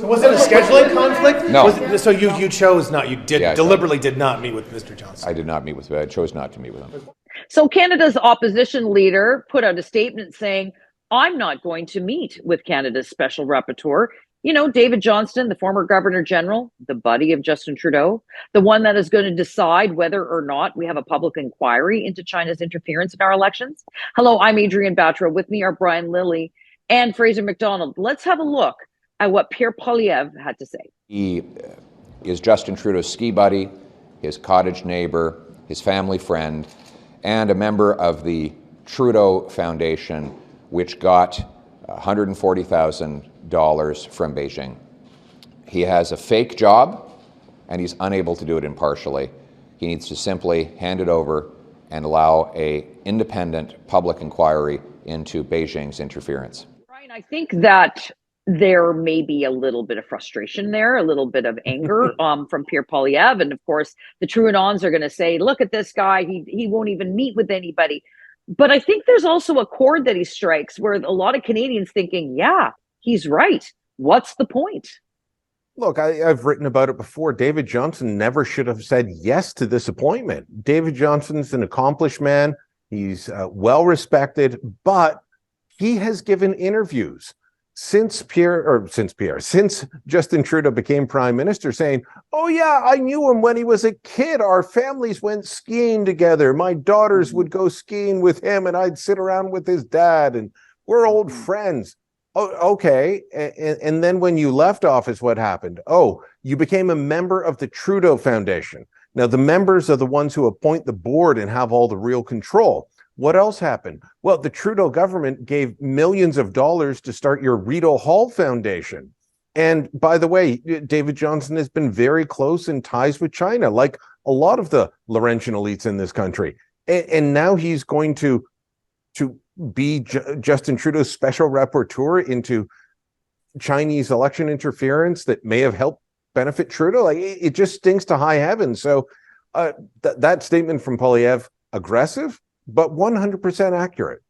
So was it a scheduling conflict? No. So you chose not, you deliberately did not meet with Mr. Johnston? I did not meet with him. I chose not to meet with him. So Canada's opposition leader put out a statement saying, I'm not going to meet with Canada's special rapporteur. You know, David Johnston, the former Governor General, the buddy of Justin Trudeau, the one that is going to decide whether or not we have a public inquiry into China's interference in our elections. Hello, I'm Adrienne Batra. With me are Brian Lilley and Fraser MacDonald. Let's have a look at what Pierre Poilievre had to say. He is Justin Trudeau's ski buddy, his cottage neighbor, his family friend, and a member of the Trudeau Foundation, which got $140,000 from Beijing. He has a fake job, and he's unable to do it impartially. He needs to simply hand it over and allow an independent public inquiry into Beijing's interference. Brian, I think that there may be a little bit of frustration there, a little bit of anger from Pierre Poilievre. And of course, the Trudeauans are going to say, look at this guy, he won't even meet with anybody. But I think there's also a chord that he strikes where a lot of Canadians thinking, yeah, he's right. What's the point? Look, I've written about it before. David Johnston never should have said yes to this appointment. David Johnston's an accomplished man. He's well respected, but he has given interviews since Justin Trudeau became prime minister saying, oh yeah, I knew him when he was a kid. Our families went skiing together. My daughters would go skiing with him and I'd sit around with his dad and we're old friends. Oh, okay. And then when you left office, what happened? Oh, you became a member of the Trudeau Foundation. Now, the members are the ones who appoint the board and have all the real control. What else happened? Well, the Trudeau government gave millions of dollars to start your Rideau Hall Foundation. And by the way, David Johnston has been very close in ties with China, like a lot of the Laurentian elites in this country. And now he's going to be Justin Trudeau's special rapporteur into Chinese election interference that may have helped benefit Trudeau. Like it just stinks to high heaven. So that statement from Poilievre, aggressive, but 100% accurate.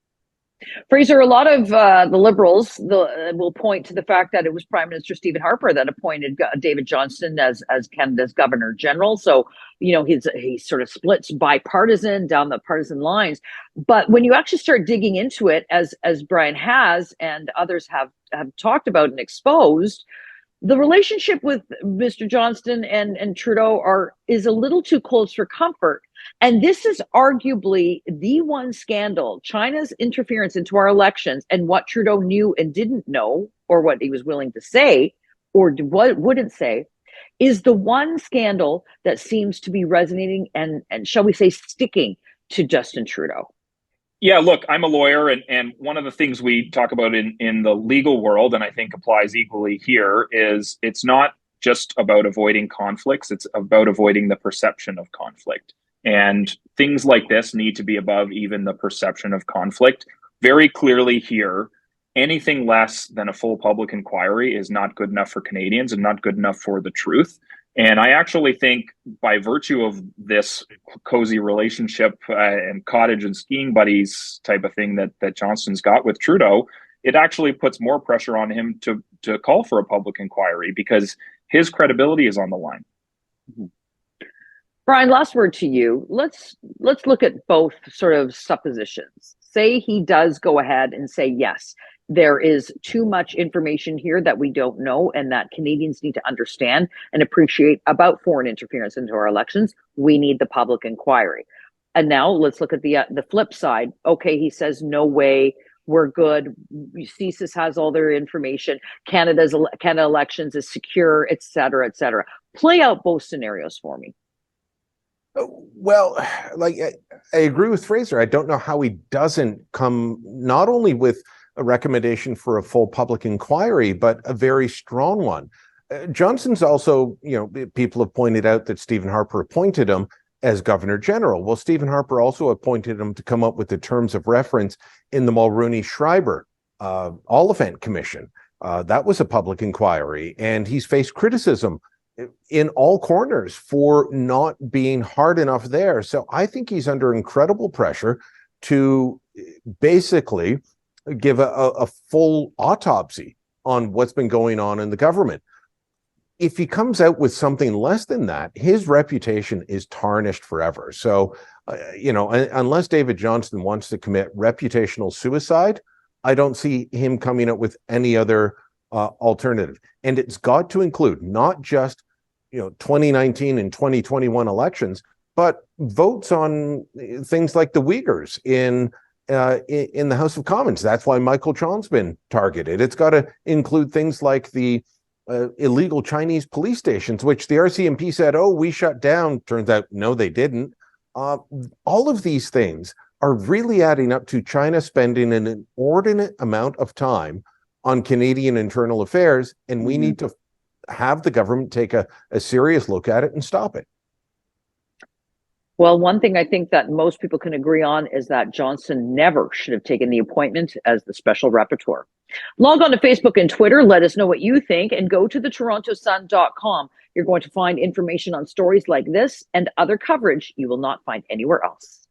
Fraser, a lot of the Liberals will point to the fact that it was Prime Minister Stephen Harper that appointed David Johnston as Canada's Governor General. So, you know, he sort of splits bipartisan down the partisan lines. But when you actually start digging into it, as Brian has and others have talked about and exposed, the relationship with Mr. Johnston and Trudeau is a little too close for comfort. And this is arguably the one scandal, China's interference into our elections and what Trudeau knew and didn't know, or what he was willing to say, or what wouldn't say, is the one scandal that seems to be resonating and shall we say, sticking to Justin Trudeau. Yeah, look, I'm a lawyer, and one of the things we talk about in the legal world, and I think applies equally here, is it's not just about avoiding conflicts, it's about avoiding the perception of conflict. And things like this need to be above even the perception of conflict. Very clearly here, anything less than a full public inquiry is not good enough for Canadians and not good enough for the truth. And I actually think by virtue of this cozy relationship and cottage and skiing buddies type of thing that Johnston's got with Trudeau, it actually puts more pressure on him to call for a public inquiry because his credibility is on the line. Mm-hmm. Brian, last word to you. Let's look at both sort of suppositions. Say he does go ahead and say, yes, there is too much information here that we don't know and that Canadians need to understand and appreciate about foreign interference into our elections. We need the public inquiry. And now let's look at the flip side. Okay, he says, no way, we're good. CSIS has all their information. Canada elections is secure, et cetera, et cetera. Play out both scenarios for me. Well, like I agree with Fraser. I don't know how he doesn't come not only with a recommendation for a full public inquiry, but a very strong one. Johnston's also, you know, people have pointed out that Stephen Harper appointed him as Governor General. Well, Stephen Harper also appointed him to come up with the terms of reference in the Mulroney-Schreiber Oliphant Commission. That was a public inquiry, and he's faced criticism in all corners for not being hard enough there. So I think he's under incredible pressure to basically give a full autopsy on what's been going on in the government. if he comes out with something less than that, his reputation is tarnished forever. So, unless David Johnston wants to commit reputational suicide, I don't see him coming up with any other alternative. And it's got to include not just 2019 and 2021 elections, but votes on things like the Uyghurs in the House of Commons. That's why Michael Chong's been targeted. It's got to include things like the illegal Chinese police stations, which the RCMP said, oh, we shut down. Turns out, no, they didn't. All of these things are really adding up to China spending an inordinate amount of time on Canadian internal affairs, and we need to have the government take a serious look at it and stop it. Well, one thing I think that most people can agree on is that Johnston never should have taken the appointment as the special rapporteur. Log on to Facebook and Twitter. Let us know what you think, and go to thetorontosun.com. You're going to find information on stories like this and other coverage you will not find anywhere else.